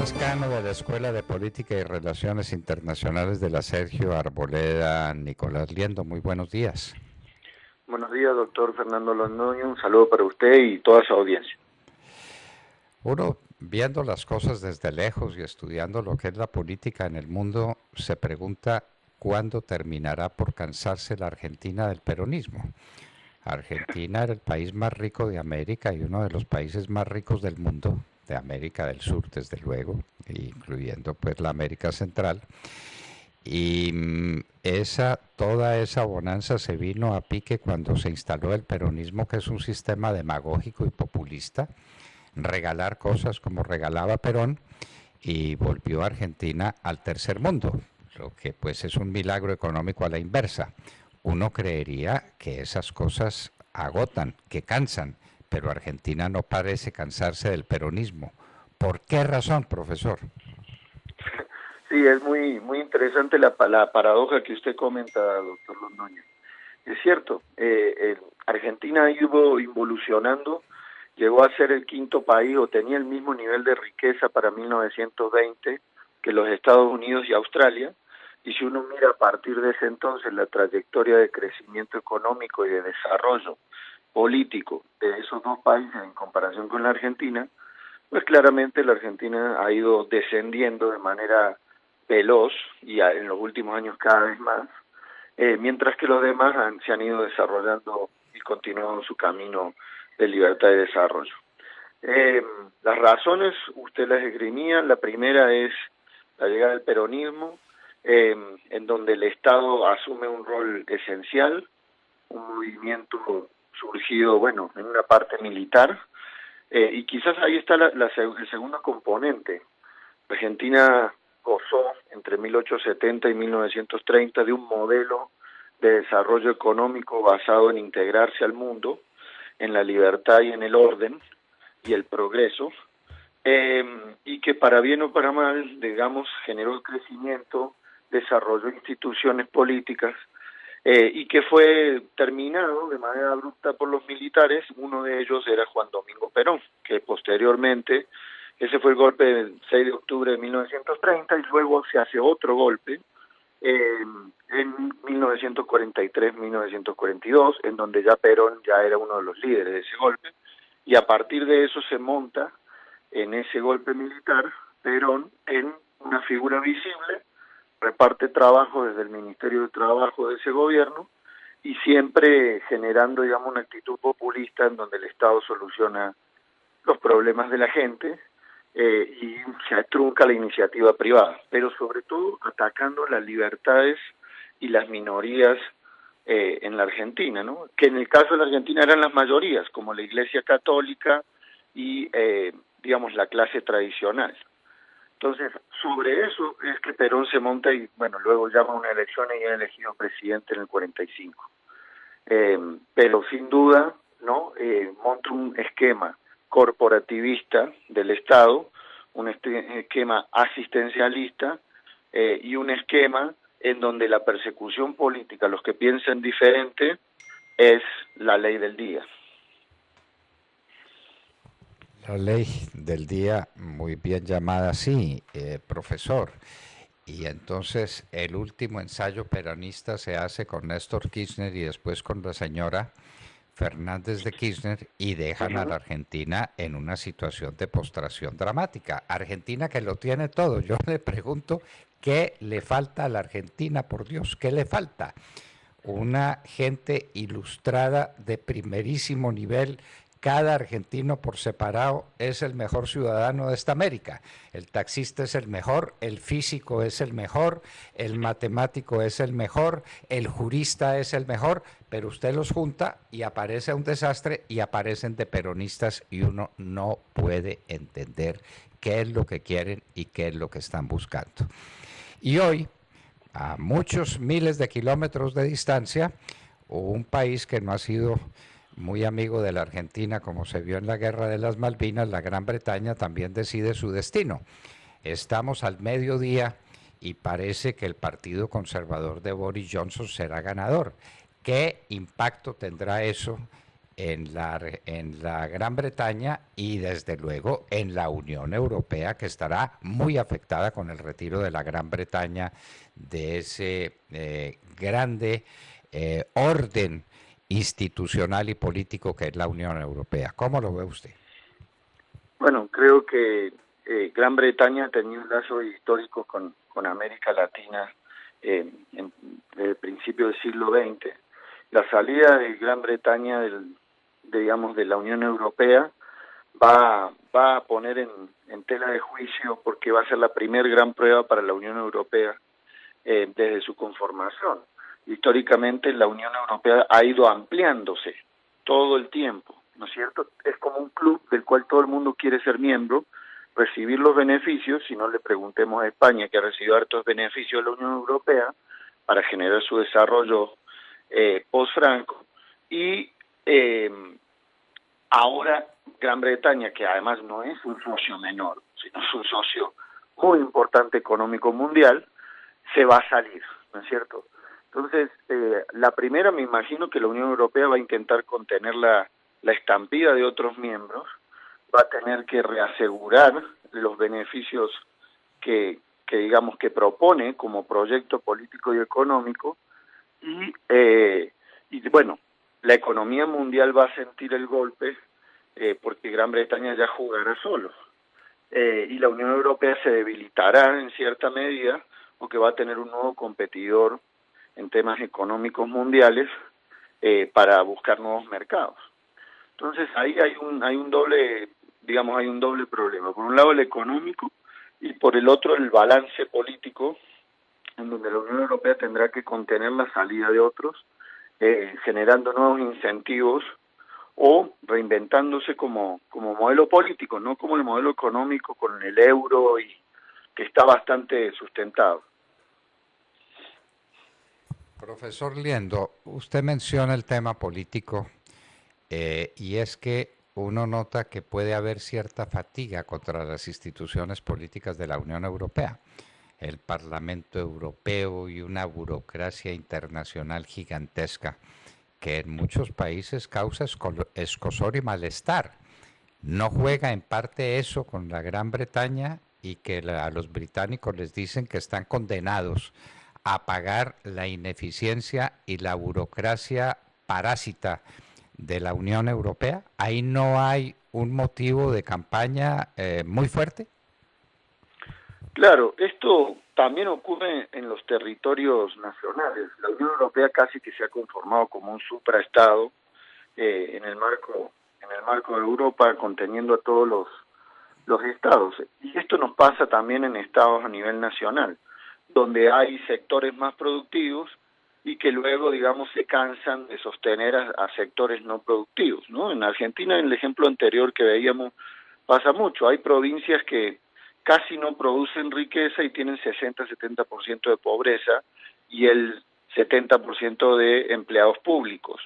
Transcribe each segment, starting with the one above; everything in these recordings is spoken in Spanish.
Lascano de la Escuela de Política y Relaciones Internacionales de la Sergio Arboleda, Nicolás Liendo. Muy buenos días. Buenos días, doctor Fernando Londoño. Un saludo para usted y toda su audiencia. Uno, viendo las cosas desde lejos y estudiando lo que es la política en el mundo, se pregunta cuándo terminará por cansarse la Argentina del peronismo. Argentina era el país más rico de América y uno de los países más ricos del mundo, de América del Sur desde luego, incluyendo pues la América Central. Y toda esa bonanza se vino a pique cuando se instaló el peronismo, que es un sistema demagógico y populista, regalar cosas como regalaba Perón, y volvió a Argentina al tercer mundo, lo que pues es un milagro económico a la inversa. Uno creería que esas cosas agotan, que cansan, pero Argentina no parece cansarse del peronismo. ¿Por qué razón, profesor? Sí, es muy interesante la paradoja que usted comenta, doctor Londoño. Es cierto, Argentina ha ido involucionando, llegó a ser el quinto país o tenía el mismo nivel de riqueza para 1920 que los Estados Unidos y Australia, y si uno mira a partir de ese entonces la trayectoria de crecimiento económico y de desarrollo político de esos dos países en comparación con la Argentina, pues claramente la Argentina ha ido descendiendo de manera veloz y en los últimos años cada vez más, mientras que los demás se han ido desarrollando y continuando su camino de libertad y desarrollo. Las razones, usted las esgrimía. La primera es la llegada del peronismo, en donde el Estado asume un rol esencial, un movimiento surgido, bueno, en una parte militar, y quizás ahí está el segundo componente. Argentina gozó entre 1870 y 1930 de un modelo de desarrollo económico basado en integrarse al mundo, en la libertad y en el orden y el progreso, y que para bien o para mal, digamos, generó el crecimiento, desarrolló instituciones políticas, y que fue terminado de manera abrupta por los militares. Uno de ellos era Juan Domingo Perón, que posteriormente, ese fue el golpe del 6 de octubre de 1930, y luego se hace otro golpe en 1943-1942, en donde ya Perón ya era uno de los líderes de ese golpe, y a partir de eso se monta en ese golpe militar Perón en una figura visible, reparte trabajo desde el Ministerio de Trabajo de ese gobierno y siempre generando, digamos, una actitud populista en donde el Estado soluciona los problemas de la gente, y se trunca la iniciativa privada, pero sobre todo atacando las libertades y las minorías en la Argentina, ¿no? Que en el caso de la Argentina eran las mayorías, como la Iglesia Católica y, digamos, la clase tradicional. Entonces, sobre eso es que Perón se monta y, bueno, luego llama a una elección y es elegido presidente en el 45. Pero sin duda, ¿no? Monta un esquema corporativista del Estado, un esquema asistencialista, y un esquema en donde la persecución política, los que piensan diferente, es la ley del día. La ley del día, muy bien llamada así, profesor. Y entonces el último ensayo peronista se hace con Néstor Kirchner y después con la señora Fernández de Kirchner y dejan a la Argentina en una situación de postración dramática. Argentina que lo tiene todo. Yo le pregunto, ¿qué le falta a la Argentina? Por Dios, ¿qué le falta? Una gente ilustrada de primerísimo nivel. Cada argentino por separado es el mejor ciudadano de esta América. El taxista es el mejor, el físico es el mejor, el matemático es el mejor, el jurista es el mejor, pero usted los junta y aparece un desastre y aparecen de peronistas y uno no puede entender qué es lo que quieren y qué es lo que están buscando. Y hoy, a muchos miles de kilómetros de distancia, un país que no ha sido muy amigo de la Argentina, como se vio en la Guerra de las Malvinas, la Gran Bretaña también decide su destino. Estamos al mediodía y parece que el Partido Conservador de Boris Johnson será ganador. ¿Qué impacto tendrá eso en la Gran Bretaña y desde luego en la Unión Europea, que estará muy afectada con el retiro de la Gran Bretaña de ese grande orden institucional y político que es la Unión Europea. ¿Cómo lo ve usted? Bueno, creo que Gran Bretaña tenía un lazo histórico con América Latina desde el principio del siglo XX. La salida de Gran Bretaña digamos, de la Unión Europea va a poner en tela de juicio porque va a ser la primer gran prueba para la Unión Europea desde su conformación. Históricamente la Unión Europea ha ido ampliándose todo el tiempo, ¿no es cierto? Es como un club del cual todo el mundo quiere ser miembro, recibir los beneficios. Si no, le preguntemos a España, que ha recibido hartos beneficios de la Unión Europea para generar su desarrollo post-Franco, y ahora Gran Bretaña, que además no es un socio menor, sino es un socio muy importante económico mundial, se va a salir, ¿no es cierto? Entonces, la primera, me imagino que la Unión Europea va a intentar contener la estampida de otros miembros, va a tener que reasegurar los beneficios que digamos que propone como proyecto político y económico, y bueno, la economía mundial va a sentir el golpe porque Gran Bretaña ya jugará solo, y la Unión Europea se debilitará en cierta medida porque va a tener un nuevo competidor en temas económicos mundiales para buscar nuevos mercados. Entonces ahí hay un doble, digamos, hay un doble problema. Por un lado el económico y por el otro el balance político, en donde la Unión Europea tendrá que contener la salida de otros, generando nuevos incentivos o reinventándose como modelo político, no como el modelo económico con el euro, y que está bastante sustentado. Profesor Liendo, usted menciona el tema político y es que uno nota que puede haber cierta fatiga contra las instituciones políticas de la Unión Europea, el Parlamento Europeo y una burocracia internacional gigantesca que en muchos países causa escozor y malestar. ¿No juega en parte eso con la Gran Bretaña y que a los británicos les dicen que están condenados a pagar la ineficiencia y la burocracia parásita de la Unión Europea? ¿Ahí no hay un motivo de campaña muy fuerte? Claro, esto también ocurre en los territorios nacionales. La Unión Europea casi que se ha conformado como un supraestado en el marco de Europa, conteniendo a todos los estados. Y esto nos pasa también en estados a nivel nacional, donde hay sectores más productivos y que luego, digamos, se cansan de sostener a sectores no productivos, ¿no? En Argentina, en el ejemplo anterior que veíamos, pasa mucho. Hay provincias que casi no producen riqueza y tienen 60-70% de pobreza y el 70% de empleados públicos,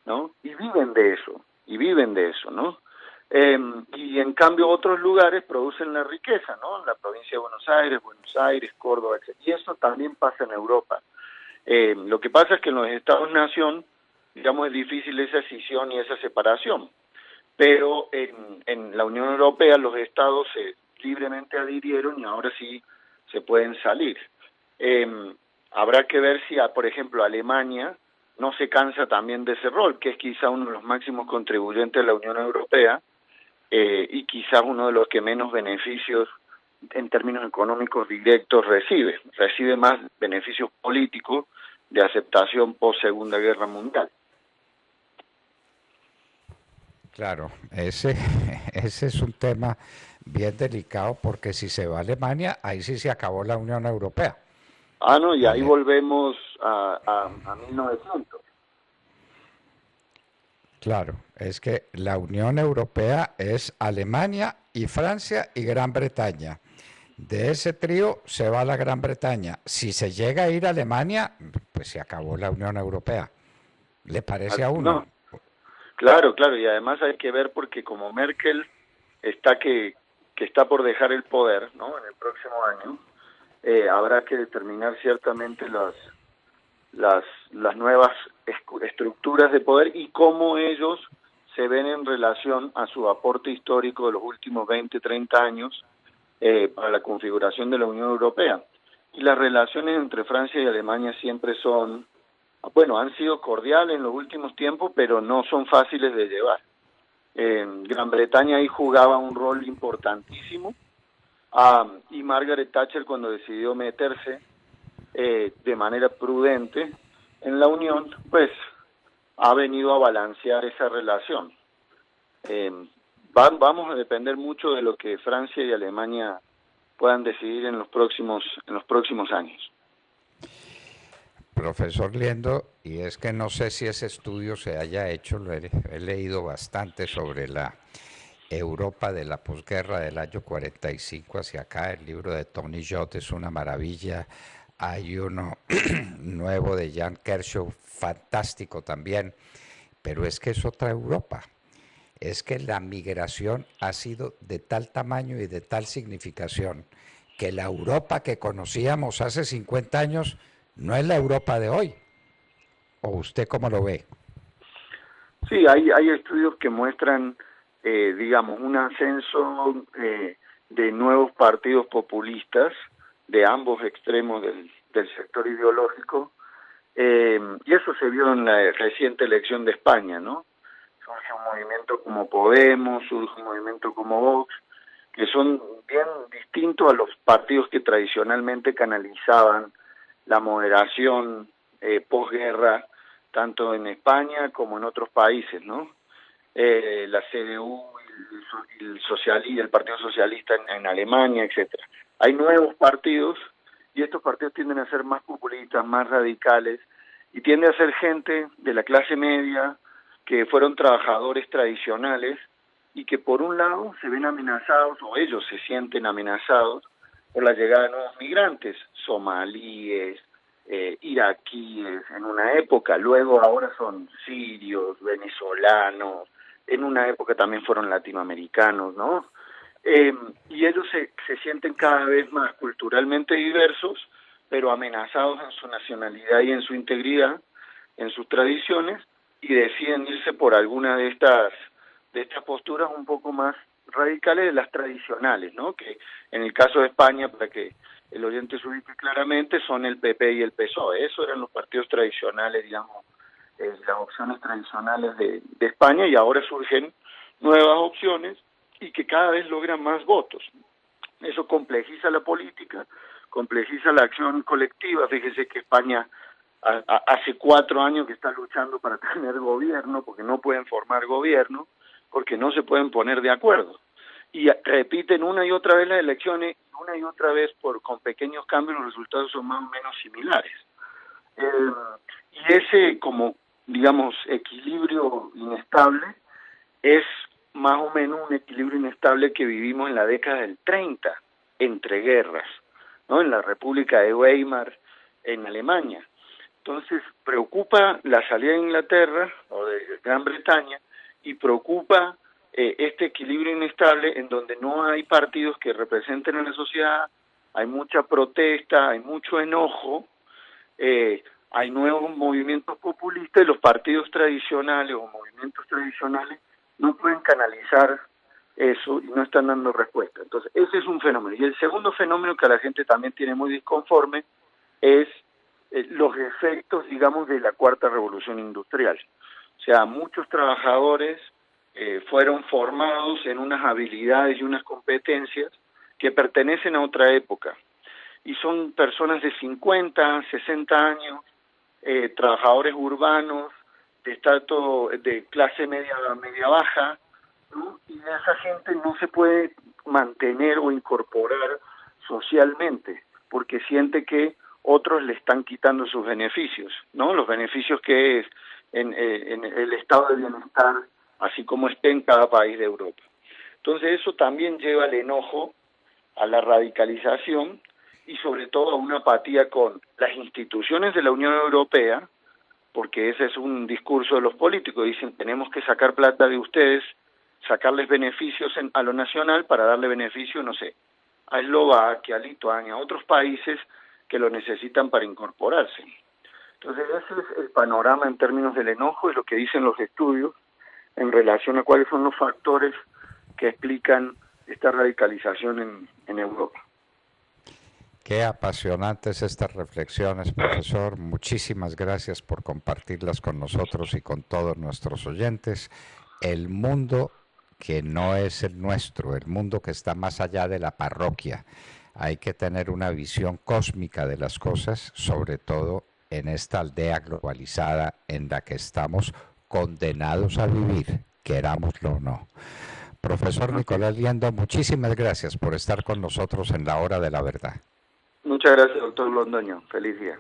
¿no? Y viven de eso, ¿no? Y en cambio otros lugares producen la riqueza, ¿no? En la provincia de Buenos Aires, Córdoba, etc. Y eso también pasa en Europa. Lo que pasa es que en los Estados-nación, digamos, es difícil esa escisión y esa separación, pero en la Unión Europea los estados se libremente adhirieron y ahora sí se pueden salir. Habrá que ver si, por ejemplo, Alemania no se cansa también de ese rol, que es quizá uno de los máximos contribuyentes de la Unión Europea, y quizás uno de los que menos beneficios en términos económicos directos recibe más beneficios políticos de aceptación post Segunda Guerra Mundial. Claro, ese es un tema bien delicado porque si se va a Alemania, ahí sí se acabó la Unión Europea. No, y ahí volvemos a 1900. Claro, es que la Unión Europea es Alemania y Francia y Gran Bretaña. De ese trío se va la Gran Bretaña. Si se llega a ir a Alemania, pues se acabó la Unión Europea. ¿Le parece a uno? No, claro, y además hay que ver porque como Merkel está que está por dejar el poder, ¿no? En el próximo año, habrá que determinar ciertamente las nuevas estructuras de poder y cómo ellos se ven en relación a su aporte histórico de los últimos 20, 30 años para la configuración de la Unión Europea. Y las relaciones entre Francia y Alemania siempre son, bueno, han sido cordiales en los últimos tiempos, pero no son fáciles de llevar. Gran Bretaña ahí jugaba un rol importantísimo, y Margaret Thatcher, cuando decidió meterse de manera prudente en la Unión, pues ha venido a balancear esa relación. Vamos a depender mucho de lo que Francia y Alemania puedan decidir en los próximos años. Profesor Liendo, y es que no sé si ese estudio se haya hecho, he leído bastante sobre la Europa de la posguerra del año 45 hacia acá. El libro de Tony Judt es una maravilla. Hay uno nuevo de Jan Kershaw, fantástico también, pero es que es otra Europa. Es que la migración ha sido de tal tamaño y de tal significación que la Europa que conocíamos hace 50 años no es la Europa de hoy. ¿O usted cómo lo ve? Sí, hay estudios que muestran, digamos, un ascenso de nuevos partidos populistas de ambos extremos del sector ideológico, y eso se vio en la reciente elección de España, ¿no? Surge un movimiento como Podemos, surge un movimiento como Vox, que son bien distintos a los partidos que tradicionalmente canalizaban la moderación posguerra, tanto en España como en otros países, ¿no? La CDU y el Partido Socialista en Alemania, etcétera. Hay nuevos partidos y estos partidos tienden a ser más populistas, más radicales, y tienden a ser gente de la clase media que fueron trabajadores tradicionales y que por un lado se ven amenazados, o ellos se sienten amenazados por la llegada de nuevos migrantes, somalíes, iraquíes en una época, luego ahora son sirios, venezolanos, en una época también fueron latinoamericanos, ¿no? Y ellos se sienten cada vez más culturalmente diversos, pero amenazados en su nacionalidad y en su integridad, en sus tradiciones, y deciden irse por alguna de estas posturas un poco más radicales de las tradicionales, ¿no? Que en el caso de España, para que el oyente se ubique claramente, son el PP y el PSOE. Esos eran los partidos tradicionales, digamos, las opciones tradicionales de España, y ahora surgen nuevas opciones y que cada vez logran más votos. Eso complejiza la política, complejiza la acción colectiva. Fíjese que España hace 4 años que está luchando para tener gobierno, porque no pueden formar gobierno, porque no se pueden poner de acuerdo. Y repiten una y otra vez las elecciones, una y otra vez con pequeños cambios los resultados son más o menos similares. Y ese, como digamos, equilibrio inestable es más o menos un equilibrio inestable que vivimos en la década del 30, entre guerras, ¿no? En la República de Weimar, en Alemania. Entonces preocupa la salida de Inglaterra o de Gran Bretaña, y preocupa este equilibrio inestable en donde no hay partidos que representen a la sociedad, hay mucha protesta, hay mucho enojo, hay nuevos movimientos populistas, y los partidos tradicionales o movimientos tradicionales no pueden canalizar eso y no están dando respuesta. Entonces ese es un fenómeno. Y el segundo fenómeno que a la gente también tiene muy disconforme es los efectos, digamos, de la cuarta revolución industrial. O sea, muchos trabajadores fueron formados en unas habilidades y unas competencias que pertenecen a otra época. Y son personas de 50, 60 años, trabajadores urbanos, de clase media baja, ¿no? Y esa gente no se puede mantener o incorporar socialmente, porque siente que otros le están quitando sus beneficios, ¿no? Los beneficios que es en el estado de bienestar, así como esté en cada país de Europa. Entonces eso también lleva al enojo, a la radicalización y sobre todo a una apatía con las instituciones de la Unión Europea, porque ese es un discurso de los políticos. Dicen, tenemos que sacar plata de ustedes, sacarles beneficios a lo nacional para darle beneficio, no sé, a Eslovaquia, a Lituania, a otros países que lo necesitan para incorporarse. Entonces ese es el panorama en términos del enojo, es lo que dicen los estudios. en relación a cuáles son los factores que explican esta radicalización en Europa. Qué apasionantes estas reflexiones, profesor. Muchísimas gracias por compartirlas con nosotros y con todos nuestros oyentes. El mundo que no es el nuestro, el mundo que está más allá de la parroquia. Hay que tener una visión cósmica de las cosas, sobre todo en esta aldea globalizada en la que estamos condenados a vivir, querámoslo o no. Profesor Nicolás Liendo, muchísimas gracias por estar con nosotros en la hora de la verdad. Muchas gracias, doctor Londoño. Feliz día.